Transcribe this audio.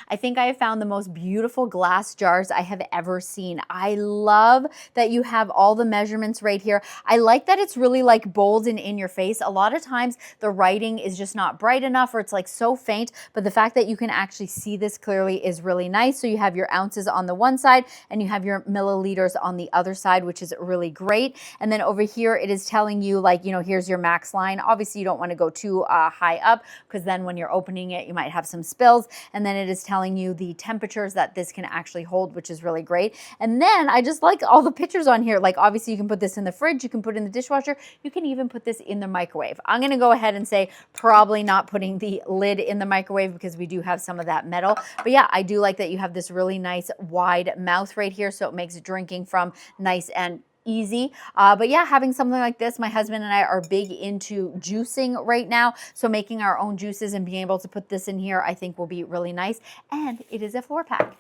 I think I have found the most beautiful glass jars I have ever seen. I love that you have all the measurements right here. I like that it's really like bold and in your face. A lot of times the writing is just not bright enough, or it's like so faint, but the fact that you can actually see this clearly is really nice. So you have your ounces on the one side and you have your milliliters on the other side, which is really great. And then over here, it is telling you, like, you know, here's your max line. Obviously you don't want to go too high up, because then when you're opening it, you might have some spills. And then it is telling you the temperatures that this can actually hold, which is really great. And then I just like all the pictures on here. Like, obviously you can put this in the fridge, you can put it in the dishwasher, you can even put this in the microwave. I'm going to go ahead and say probably not putting the lid in the microwave, because we do have some of that metal. But yeah, I do like that you have this really nice wide mouth right here, so it makes drinking from nice and easy. But yeah, having something like this, my husband and I are big into juicing right now. So making our own juices and being able to put this in here, I think will be really nice. And it is a 4-pack.